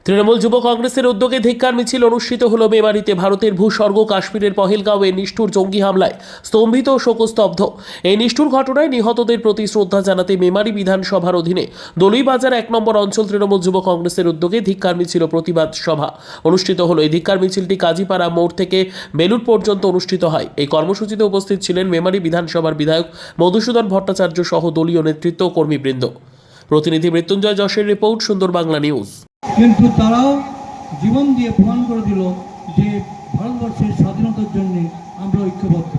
তৃণমূল যুব কংগ্রেসের উদ্যোগে ধিক্কার মিছিল অনুষ্ঠিত হল মেমারিতে। ভারতের ভূস্বর্গ কাশ্মীরের পহেলগাঁওয়ে নিষ্ঠুর জঙ্গি হামলায় স্তম্ভিত ও শোকস্তব্ধ। এই নিষ্ঠুর ঘটনায় নিহতদের প্রতি শ্রদ্ধা জানাতে মেমারি বিধানসভার অধীনে দলুইবাজার 1 নম্বর অঞ্চল তৃণমূল যুব কংগ্রেসের উদ্যোগে ধিক্কার মিছিল ও প্রতিবাদ সভা অনুষ্ঠিত হল। এই ধিক্কার মিছিলটি কাজীপাড়া মোড় থেকে বেলুড় পর্যন্ত অনুষ্ঠিত হয়। এই কর্মসূচিতে উপস্থিত ছিলেন মেমারি বিধানসভার বিধায়ক মধুসূদন ভট্টাচার্য সহ দলীয় নেতৃত্ব ও কর্মীবৃন্দ। প্রতিনিধি মৃত্যুঞ্জয় যশের রিপোর্ট, সুন্দর বাংলা নিউজ। কিন্তু তারাও জীবন দিয়ে প্রমাণ করে দিল যে ভারতবর্ষের স্বাধীনতার জন্য আমরা ঐক্যবদ্ধ।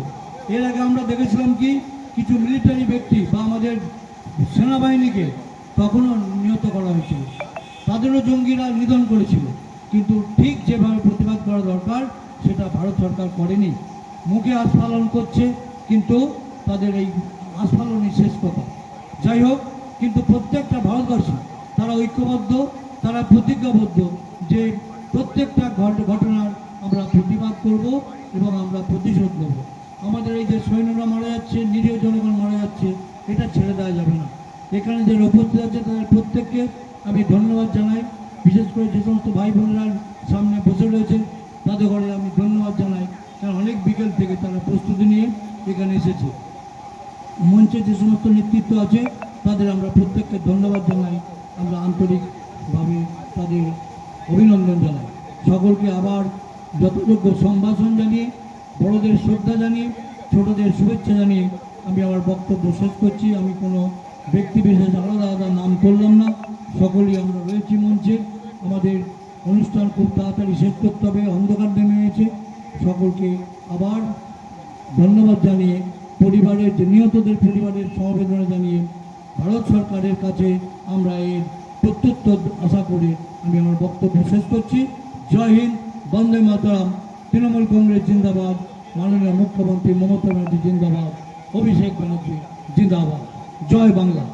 এর আগে আমরা দেখেছিলাম কি কিছু মিলিটারি ব্যক্তি বা আমাদের সেনাবাহিনীকে তখনও নিহত করা হয়েছিল, তাদেরও জঙ্গিরা নিধন করেছিল। কিন্তু ঠিক যেভাবে প্রতিবাদ করা দরকার সেটা ভারত সরকার করেনি। মুখে আস্ফালন করছে, কিন্তু তাদের এই আস্ফালনই শেষ কথা। যাই হোক, কিন্তু প্রত্যেকটা ভারতবাসী তারা ঐক্যবদ্ধ, তারা প্রতিজ্ঞাবদ্ধ যে প্রত্যেকটা ঘটনার আমরা প্রতিবাদ করব এবং আমরা প্রতিশোধ নেব। আমাদের এই যে সৈন্যরা মারা যাচ্ছে, নিরীহ জনগণ মারা যাচ্ছে, এটা ছেড়ে দেওয়া যাবে না। এখানে যে উপস্থিত আছে তাদের প্রত্যেককে আমি ধন্যবাদ জানাই। বিশেষ করে যে সমস্ত ভাই বোনেরা সামনে বসে রয়েছে তাদের ঘরে আমি ধন্যবাদ জানাই, কারণ অনেক বিকেল থেকে তারা প্রস্তুতি নিয়ে এখানে এসেছে। মঞ্চে যে সমস্ত নেতৃত্ব আছে তাদের আমরা প্রত্যেককে ধন্যবাদ জানাই, আমরা আন্তরিকভাবে তাদের অভিনন্দন জানাই। সকলকে আবার যথাযোগ্য সম্ভাষণ জানিয়ে, বড়দের শ্রদ্ধা জানিয়ে, ছোটদের শুভেচ্ছা জানিয়ে আমি আমার বক্তব্য শেষ করছি। আমি কোনো ব্যক্তি বিশেষ আলাদা আলাদা নাম করলাম না, সকলেই আমরা রয়েছি মঞ্চে। আমাদের অনুষ্ঠান খুব তাড়াতাড়ি শেষ করতে হবে, অন্ধকার নেমে গেছে। সকলকে আবার ধন্যবাদ জানিয়ে, পরিবারের যে নিহতদের পরিবারের সমবেদনা জানিয়ে ভারত সরকারের কাছে আমরা এর প্রত্যুত্তর আশা করে আমি আমার বক্তব্য শেষ করছি। জয় হিন্দ, বন্দে মাতরম, তৃণমূল কংগ্রেস জিন্দাবাদ, মাননীয় মুখ্যমন্ত্রী মমতা ব্যানার্জি জিন্দাবাদ, অভিষেক ব্যানার্জি জিন্দাবাদ, জয় বাংলা।